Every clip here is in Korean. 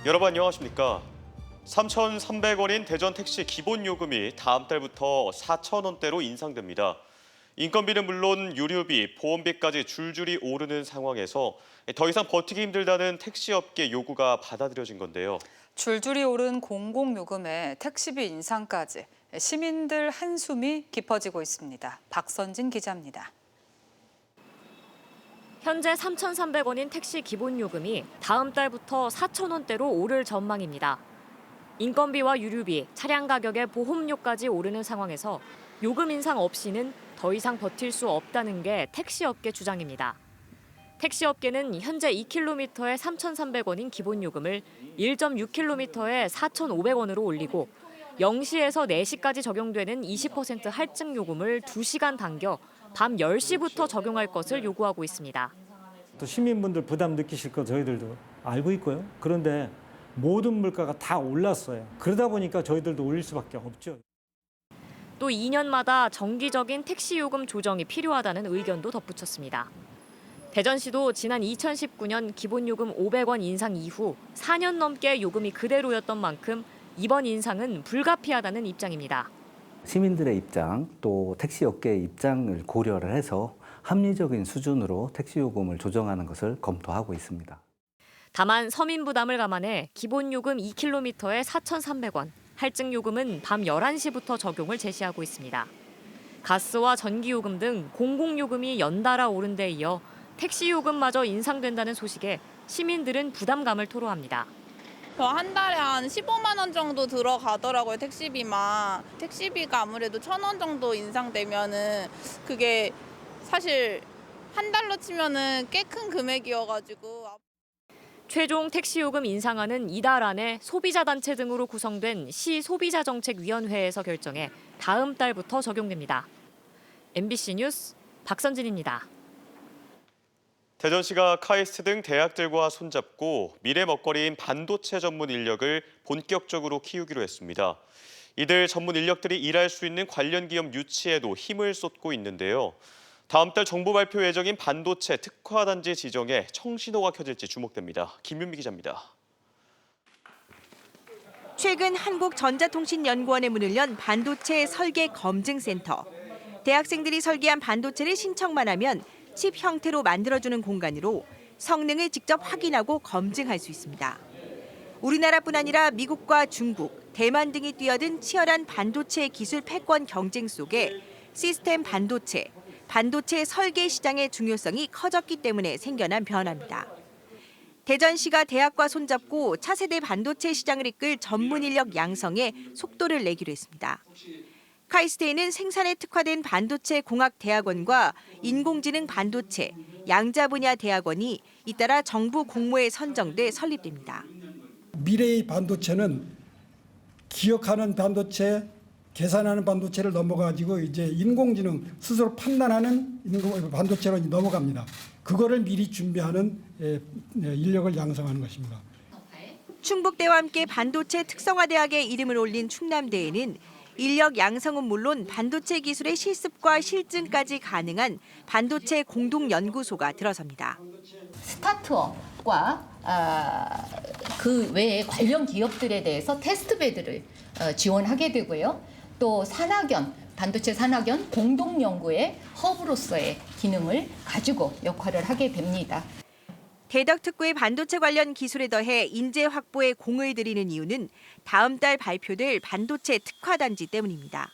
여러분 안녕하십니까? 3,300원인 대전 택시 기본 요금이 다음 달부터 4,000원대로 인상됩니다. 인건비는 물론 유류비, 보험비까지 줄줄이 오르는 상황에서 더 이상 버티기 힘들다는 택시업계 요구가 받아들여진 건데요. 줄줄이 오른 공공요금에 택시비 인상까지 시민들 한숨이 깊어지고 있습니다. 박선진 기자입니다. 현재 3,300원인 택시 기본 요금이 다음 달부터 4,000원대로 오를 전망입니다. 인건비와 유류비, 차량 가격의 보험료까지 오르는 상황에서 요금 인상 없이는 더 이상 버틸 수 없다는 게 택시업계 주장입니다. 택시업계는 현재 2km에 3,300원인 기본 요금을 1.6km에 4,500원으로 올리고 0시에서 4시까지 적용되는 20% 할증 요금을 2시간 당겨 밤 10시부터 적용할 것을 요구하고 있습니다. 또 시민분들 부담 느끼실 거 저희들도 알고 있고요. 그런데 모든 물가가 다 올랐어요. 그러다 보니까 저희들도 올릴 수밖에 없죠. 또 2년마다 정기적인 택시 요금 조정이 필요하다는 의견도 덧붙였습니다. 대전시도 지난 2019년 기본 요금 500원 인상 이후 4년 넘게 요금이 그대로였던 만큼 이번 인상은 불가피하다는 입장입니다. 시민들의 입장, 또 택시업계의 입장을 고려를 해서 합리적인 수준으로 택시요금을 조정하는 것을 검토하고 있습니다. 다만 서민 부담을 감안해 기본 요금 2km에 4,300원, 할증 요금은 밤 11시부터 적용을 제시하고 있습니다. 가스와 전기요금 등 공공요금이 연달아 오른 데 이어 택시 요금마저 인상된다는 소식에 시민들은 부담감을 토로합니다. 저 한 달에 한 15만 원 정도 들어가더라고요, 택시비만. 택시비가 아무래도 1,000원 정도 인상되면은 그게 사실 한 달로 치면은 꽤 큰 금액이어가지고. 최종 택시 요금 인상안은 이달 안에 소비자단체 등으로 구성된 시소비자정책위원회에서 결정해 다음 달부터 적용됩니다. MBC 뉴스 박선진입니다. 대전시가 카이스트 등 대학들과 손잡고 미래 먹거리인 반도체 전문 인력을 본격적으로 키우기로 했습니다. 이들 전문 인력들이 일할 수 있는 관련 기업 유치에도 힘을 쏟고 있는데요. 다음 달 정부 발표 예정인 반도체 특화단지 지정에 청신호가 켜질지 주목됩니다. 김윤미 기자입니다. 최근 한국전자통신연구원에 문을 연 반도체 설계 검증센터. 대학생들이 설계한 반도체를 신청만 하면 칩 형태로 만들어주는 공간으로 성능을 직접 확인하고 검증할 수 있습니다. 우리나라뿐 아니라 미국과 중국, 대만 등이 뛰어든 치열한 반도체 기술 패권 경쟁 속에 시스템 반도체, 반도체 설계 시장의 중요성이 커졌기 때문에 생겨난 변화입니다. 대전시가 대학과 손잡고 차세대 반도체 시장을 이끌 전문 인력 양성에 속도를 내기로 했습니다. 카이스트에는 생산에 특화된 반도체 공학대학원과 인공지능 반도체, 양자 분야 대학원이 잇따라 정부 공모에 선정돼 설립됩니다. 미래의 반도체는 기억하는 반도체, 계산하는 반도체를 넘어가지고 이제 인공지능 스스로 판단하는 반도체로 넘어갑니다. 그거를 미리 준비하는 인력을 양성하는 것입니다. 충북대와 함께 반도체 특성화대학의 이름을 올린 충남대에는 인력 양성은 물론 반도체 기술의 실습과 실증까지 가능한 반도체 공동연구소가 들어섭니다. 스타트업과 그 외에 관련 기업들에 대해서 테스트베드를 지원하게 되고요. 또 산학연, 반도체 산학연 공동연구의 허브로서의 기능을 가지고 역할을 하게 됩니다. 대덕특구의 반도체 관련 기술에 더해 인재 확보에 공을 들이는 이유는 다음 달 발표될 반도체 특화단지 때문입니다.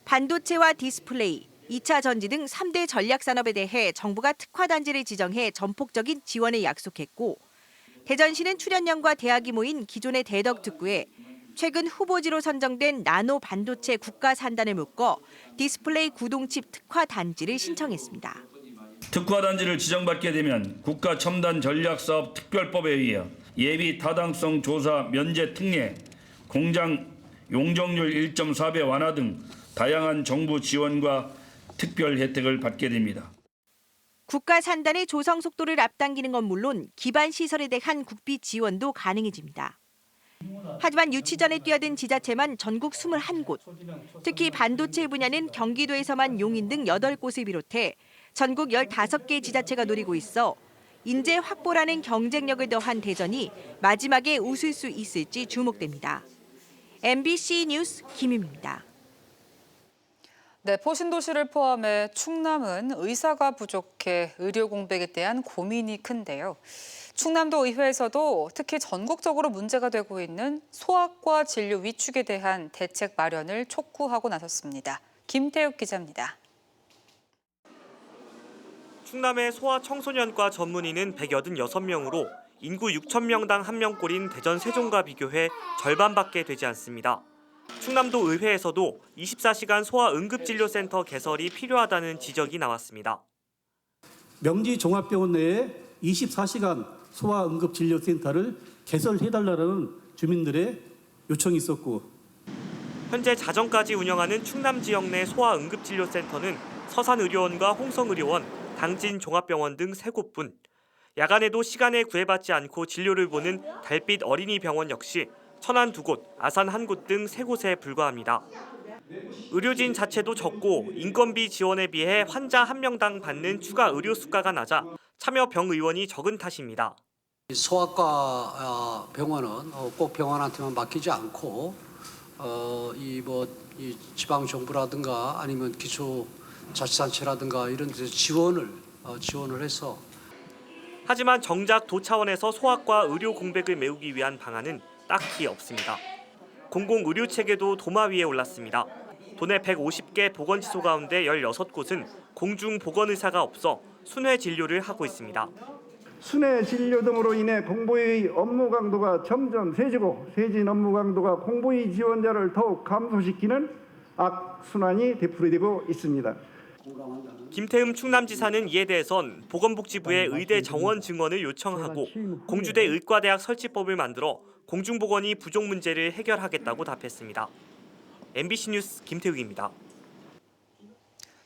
반도체와 디스플레이, 2차 전지 등 3대 전략산업에 대해 정부가 특화단지를 지정해 전폭적인 지원을 약속했고 대전시는 출연연과 대학이 모인 기존의 대덕특구에 최근 후보지로 선정된 나노 반도체 국가산단을 묶어 디스플레이 구동칩 특화단지를 신청했습니다. 특화단지를 지정받게 되면 국가첨단전략사업특별법에 의해 예비 타당성 조사 면제 특례, 공장 용적률 1.4배 완화 등 다양한 정부 지원과 특별 혜택을 받게 됩니다. 국가산단의 조성 속도를 앞당기는 건 물론 기반 시설에 대한 국비 지원도 가능해집니다. 하지만 유치전에 뛰어든 지자체만 전국 21곳, 특히 반도체 분야는 경기도에서만 용인 등 8곳을 비롯해 전국 15개 지자체가 노리고 있어 인재 확보라는 경쟁력을 더한 대전이 마지막에 웃을 수 있을지 주목됩니다. MBC 뉴스 김유미입니다. 네, 포신도시를 포함해 충남은 의사가 부족해 의료 공백에 대한 고민이 큰데요. 충남도 의회에서도 특히 전국적으로 문제가 되고 있는 소아과 진료 위축에 대한 대책 마련을 촉구하고 나섰습니다. 김태욱 기자입니다. 충남의 소아청소년과 전문의는 186명으로 인구 6,000명당 1명꼴인 대전 세종과 비교해 절반밖에 되지 않습니다. 충남도 의회에서도 24시간 소아응급진료센터 개설이 필요하다는 지적이 나왔습니다. 명지종합병원 내에 24시간 소아응급진료센터를 개설해달라는 주민들의 요청이 있었고, 현재 자정까지 운영하는 충남 지역 내 소아응급진료센터는 서산의료원과 홍성의료원, 당진종합병원 등 3곳뿐. 야간에도 시간에 구애받지 않고 진료를 보는 달빛 어린이병원 역시 천안 2곳, 아산 1곳 등 3곳에 불과합니다. 의료진 자체도 적고 인건비 지원에 비해 환자 1명당 받는 추가 의료 수가가 낮아 참여 병의원이 적은 탓입니다. 소아과 병원은 꼭 병원한테만 맡기지 않고 이 지방 정부라든가 아니면 기초자치단체라든가 이런 데서 지원을 해서. 하지만 정작 도 차원에서 소아과 의료 공백을 메우기 위한 방안은 딱히 없습니다. 공공의료체계도 도마 위에 올랐습니다. 도내 150개 보건시소 가운데 16곳은 공중보건의사가 없어 순회 진료를 하고 있습니다. 순회 진료 등으로 인해 공보의 업무 강도가 점점 세지고 세진 업무 강도가 공보의 지원자를 더욱 감소시키는 악순환이 되풀이되고 있습니다. 김태흠 충남지사는 이에 대해선 보건복지부에 의대 정원 증원을 요청하고 공주대 의과대학 설치법을 만들어 공중보건의 부족 문제를 해결하겠다고 답했습니다. MBC 뉴스 김태욱입니다.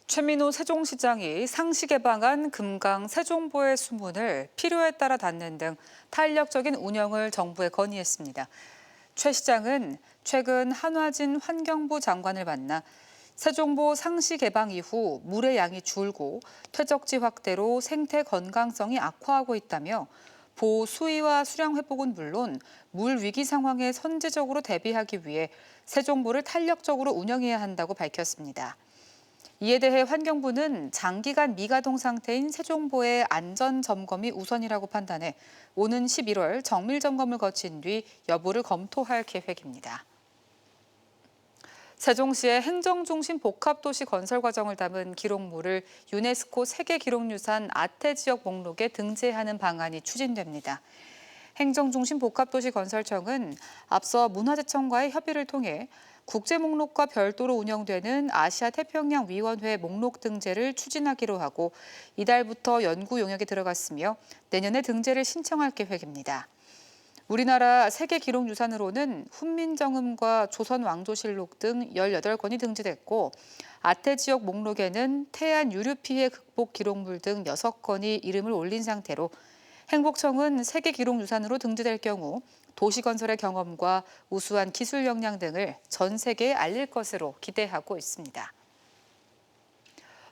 최민호 세종시장이 상시 개방한 금강 세종보의 수문을 필요에 따라 닫는 등 탄력적인 운영을 정부에 건의했습니다. 최 시장은 최근 한화진 환경부 장관을 만나 세종보 상시 개방 이후 물의 양이 줄고 퇴적지 확대로 생태 건강성이 악화하고 있다며 보 수위와 수량 회복은 물론 물 위기 상황에 선제적으로 대비하기 위해 세종보를 탄력적으로 운영해야 한다고 밝혔습니다. 이에 대해 환경부는 장기간 미가동 상태인 세종보의 안전 점검이 우선이라고 판단해 오는 11월 정밀 점검을 거친 뒤 여부를 검토할 계획입니다. 세종시의 행정중심 복합도시 건설 과정을 담은 기록물을 유네스코 세계기록유산 아태지역 목록에 등재하는 방안이 추진됩니다. 행정중심 복합도시 건설청은 앞서 문화재청과의 협의를 통해 국제목록과 별도로 운영되는 아시아태평양위원회 목록 등재를 추진하기로 하고 이달부터 연구 용역에 들어갔으며 내년에 등재를 신청할 계획입니다. 우리나라 세계기록유산으로는 훈민정음과 조선왕조실록 등 18건이 등재됐고 아태지역 목록에는 태안 유류 피해 극복 기록물 등 6건이 이름을 올린 상태로 행복청은 세계기록유산으로 등재될 경우 도시건설의 경험과 우수한 기술 역량 등을 전 세계에 알릴 것으로 기대하고 있습니다.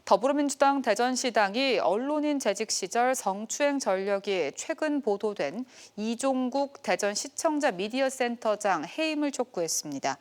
더불어민주당 대전시당이 언론인 재직 시절 성추행 전력이 최근 보도된 이종국 대전시청자 미디어센터장 해임을 촉구했습니다.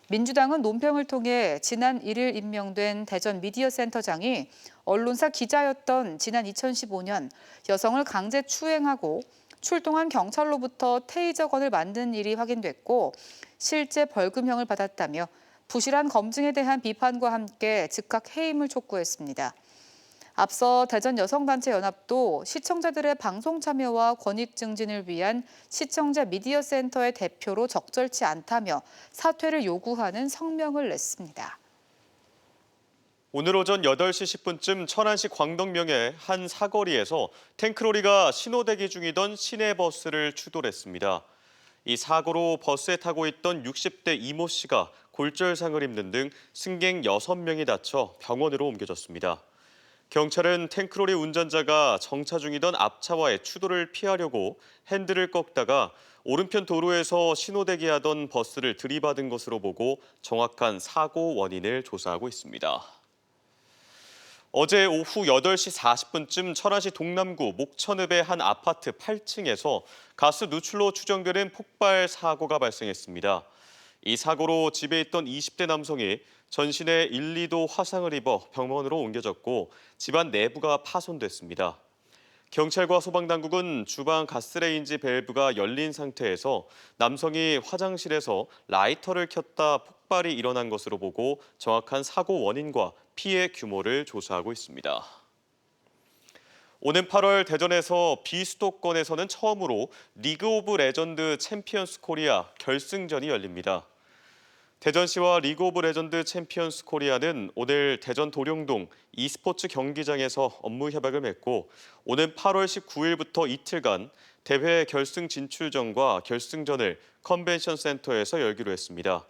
민주당은 논평을 통해 지난 1일 임명된 대전 미디어센터장이 언론사 기자였던 지난 2015년 여성을 강제 추행하고 출동한 경찰로부터 테이저건을 만든 일이 확인됐고 실제 벌금형을 받았다며 부실한 검증에 대한 비판과 함께 즉각 해임을 촉구했습니다. 앞서 대전여성단체연합도 시청자들의 방송 참여와 권익 증진을 위한 시청자 미디어센터의 대표로 적절치 않다며 사퇴를 요구하는 성명을 냈습니다. 오늘 오전 8시 10분쯤 천안시 광덕명의 한 사거리에서 탱크로리가 신호대기 중이던 시내버스를 추돌했습니다. 이 사고로 버스에 타고 있던 60대 이모 씨가 골절상을 입는 등 승객 6명이 다쳐 병원으로 옮겨졌습니다. 경찰은 탱크로리 운전자가 정차 중이던 앞차와의 추돌을 피하려고 핸들을 꺾다가 오른편 도로에서 신호대기하던 버스를 들이받은 것으로 보고 정확한 사고 원인을 조사하고 있습니다. 어제 오후 8시 40분쯤 천안시 동남구 목천읍의 한 아파트 8층에서 가스 누출로 추정되는 폭발 사고가 발생했습니다. 이 사고로 집에 있던 20대 남성이 전신에 1, 2도 화상을 입어 병원으로 옮겨졌고 집안 내부가 파손됐습니다. 경찰과 소방당국은 주방 가스레인지 밸브가 열린 상태에서 남성이 화장실에서 라이터를 켰다 폭발이 일어난 것으로 보고 정확한 사고 원인과 피해 규모를 조사하고 있습니다. 오는 8월 대전에서 비수도권에서는 처음으로 리그 오브 레전드 챔피언스 코리아 결승전이 열립니다. 대전시와 리그 오브 레전드 챔피언스 코리아는 오늘 대전 도룡동 e스포츠 경기장에서 업무 협약을 맺고 오는 8월 19일부터 이틀간 대회 결승 진출전과 결승전을 컨벤션 센터에서 열기로 했습니다.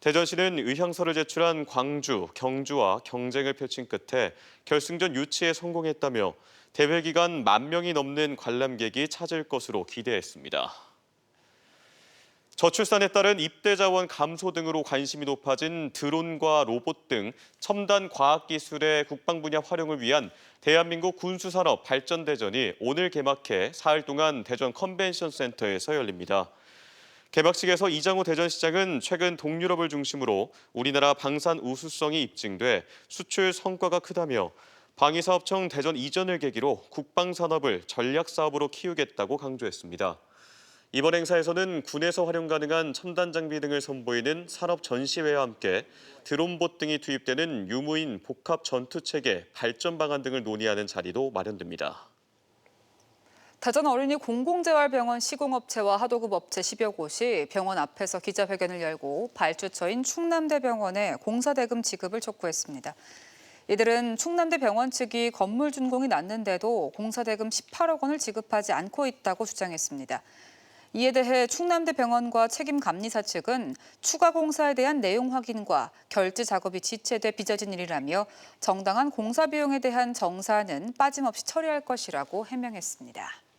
대전시는 의향서를 제출한 광주, 경주와 경쟁을 펼친 끝에 결승전 유치에 성공했다며 대회 기간 10,000명이 넘는 관람객이 찾을 것으로 기대했습니다. 저출산에 따른 입대 자원 감소 등으로 관심이 높아진 드론과 로봇 등 첨단 과학기술의 국방 분야 활용을 위한 대한민국 군수산업 발전대전이 오늘 개막해 사흘 동안 대전 컨벤션 센터에서 열립니다. 개막식에서 이장호 대전시장은 최근 동유럽을 중심으로 우리나라 방산 우수성이 입증돼 수출 성과가 크다며 방위사업청 대전 이전을 계기로 국방산업을 전략사업으로 키우겠다고 강조했습니다. 이번 행사에서는 군에서 활용 가능한 첨단 장비 등을 선보이는 산업 전시회와 함께 드론봇 등이 투입되는 유무인 복합 전투체계 발전 방안 등을 논의하는 자리도 마련됩니다. 대전 어린이 공공재활병원 시공업체와 하도급 업체 10여 곳이 병원 앞에서 기자회견을 열고 발주처인 충남대병원에 공사대금 지급을 촉구했습니다. 이들은 충남대병원 측이 건물 준공이 났는데도 공사대금 18억 원을 지급하지 않고 있다고 주장했습니다. 이에 대해 충남대병원과 책임감리사 측은 추가 공사에 대한 내용 확인과 결제 작업이 지체돼 빚어진 일이라며 정당한 공사 비용에 대한 정산은 빠짐없이 처리할 것이라고 해명했습니다.